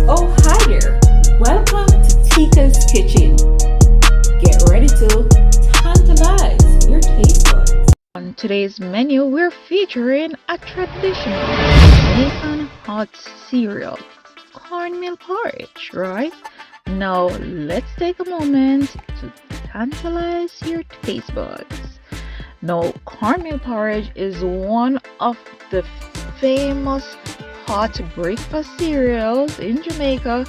Oh, hi there. Welcome to Teika's Kitchen. Get ready to tantalize your taste buds. On today's menu, we're featuring a traditional Jamaican hot cereal, cornmeal porridge, right? Now, let's take a moment to tantalize your taste buds. Now, cornmeal porridge is one of the famous hot breakfast cereals in Jamaica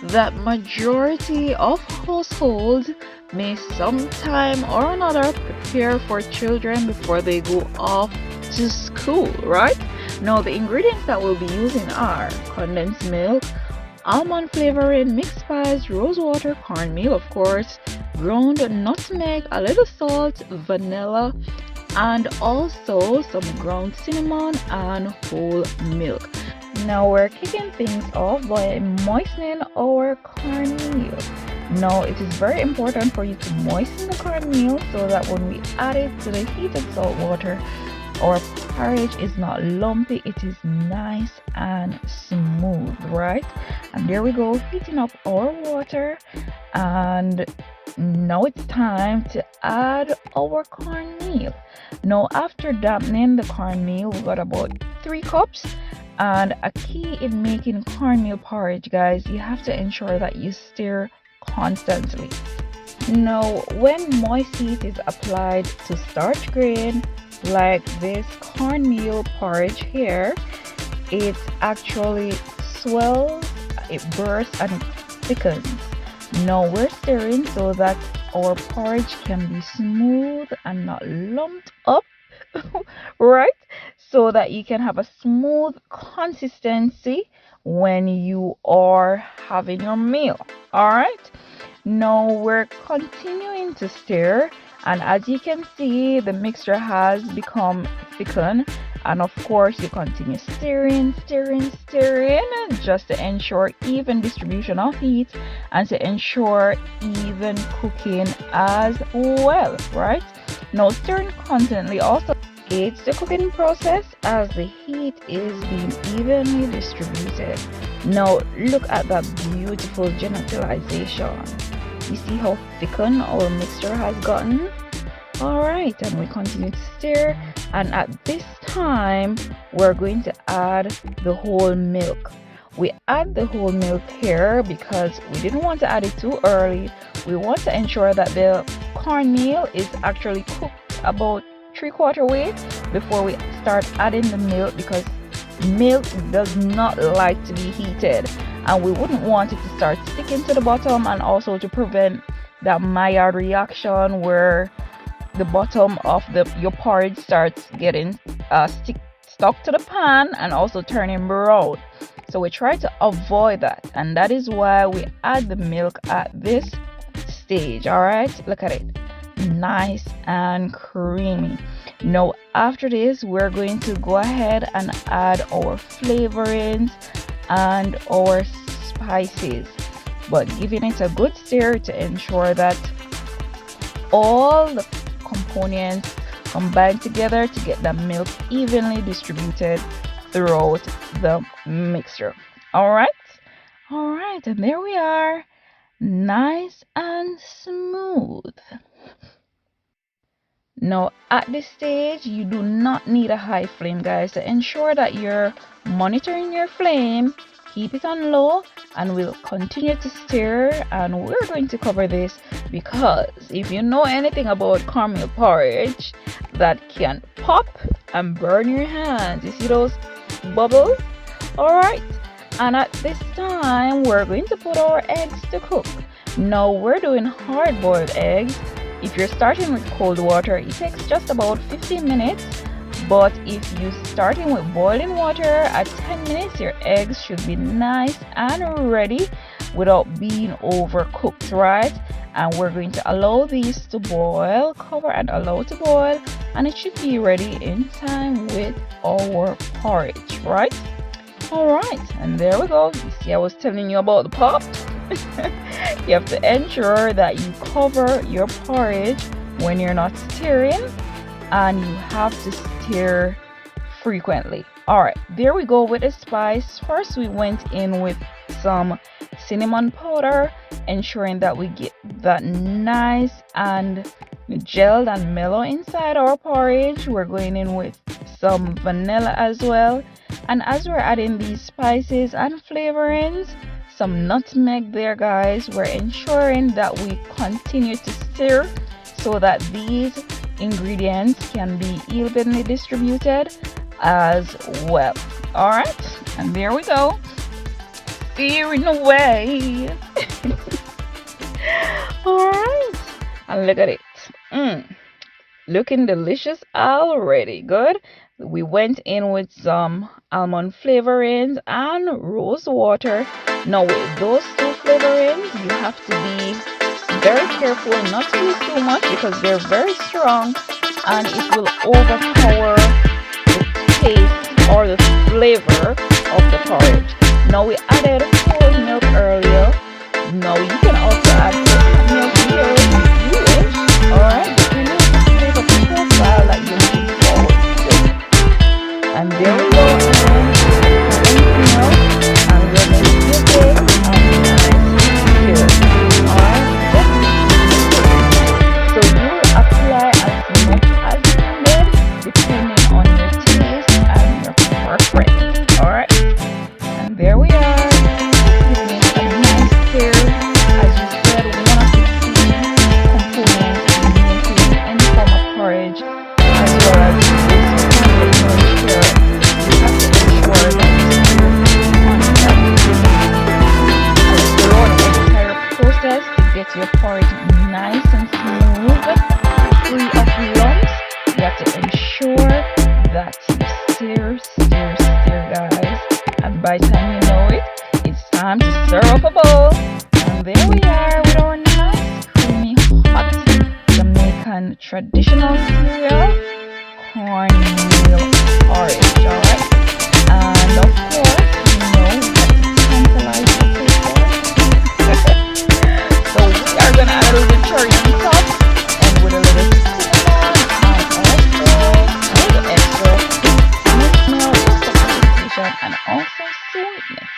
that majority of households may sometime or another prepare for children before they go off to school, right? Now, the ingredients that we'll be using are condensed milk, almond flavoring, mixed spice, rose water, cornmeal, of course, ground nutmeg, a little salt, vanilla, and also some ground cinnamon and whole milk. Now we're kicking things off by moistening our cornmeal. Now it is very important for you to moisten the cornmeal so that when we add it to the heated salt water, our porridge is not lumpy, it is nice and smooth, right? And there we go, heating up our water, and now it's time to add our cornmeal. Now after dampening the cornmeal, we got about 3 cups. And a key in making cornmeal porridge, guys, you have to ensure that you stir constantly. Now when moist heat is applied to starch grain like this cornmeal porridge here, it actually swells, it bursts, and it thickens. Now we're stirring so that our porridge can be smooth and not lumped up, right? So that you can have a smooth consistency when you are having your meal. All right, now we're continuing to stir, and as you can see, the mixture has become thickened. And of course, you continue stirring just to ensure even distribution of heat and to ensure even cooking as well, right? Now stirring constantly also aids the cooking process as the heat is being evenly distributed. Now look at that beautiful gelatinization. You see how thickened our mixture has gotten? Alright, and we continue to stir, and at this time we're going to add the whole milk. We add the whole milk here because we didn't want to add it too early. We want to ensure that the cornmeal is actually cooked about 3/4 way before we start adding the milk, because milk does not like to be heated, and we wouldn't want it to start sticking to the bottom, and also to prevent that Maillard reaction where the bottom of your porridge starts getting stuck to the pan and also turning brown. So we try to avoid that, and that is why we add the milk at this stage. All right, look at it, nice and creamy. Now after this, we're going to go ahead and add our flavorings and our spices, but giving it a good stir to ensure that all the components combine together to get the milk evenly distributed throughout the mixture. All right, and there we are, nice and smooth. Now at this stage, you do not need a high flame, guys. To ensure that you're monitoring your flame, keep it on low, and we'll continue to stir. And we're going to cover this because if you know anything about cornmeal porridge, that can pop and burn your hands. You see those bubbles? All right, and at this time we're going to put our eggs to cook. Now we're doing hard-boiled eggs. If you're starting with cold water, it takes just about 15 minutes. But if you're starting with boiling water, at 10 minutes your eggs should be nice and ready without being overcooked, right? And we're going to allow these to boil, cover and allow to boil, and it should be ready in time with our porridge, right? All right, and there we go. You see, I was telling you about the pop. You have to ensure that you cover your porridge when you're not stirring, and you have to stir frequently. Alright, there we go with the spice. First we went in with some cinnamon powder, ensuring that we get that nice and gelled and mellow inside our porridge. We're going in with some vanilla as well, and as we're adding these spices and flavorings, some nutmeg there, guys, we're ensuring that we continue to stir so that these ingredients can be evenly distributed as well. All right, and there we go, stirring away. All right, and look at it. Looking delicious already. Good. We went in with some almond flavorings and rose water. Now with those two flavorings, you have to be very careful not to use too much because they're very strong and it will overpower the taste or the flavor of the porridge. Now we added whole milk earlier. Now you can also add coconut milk here if you wish. Alright, depending on the flavor profile that you're looking forward to. And there we go, milk, and we're going to give it a nice stir. Alright, so you will apply as much as needed depending on your taste and your preference. Alright, and there we are. Giving it a nice stir. As you said, one of the key components in making any form of porridge, as well as this cornmeal porridge here, you have to ensure that you stir throughout the entire process to get your porridge nice and smooth, free of lumps. You have to ensure that you stir, guys. And by the time you know it, it's time to stir up a bowl. And there we are with our nice, creamy, hot Jamaican traditional cereal, cornmeal porridge. Alright? And of course, you know we have to tantalize the taste. So we are going to add a little cherry on top and with a little cinnamon and also a little extra milk supplementation and also sweetness.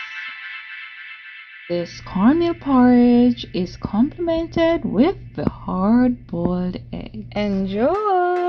This cornmeal porridge is complemented with the hard-boiled egg. Enjoy!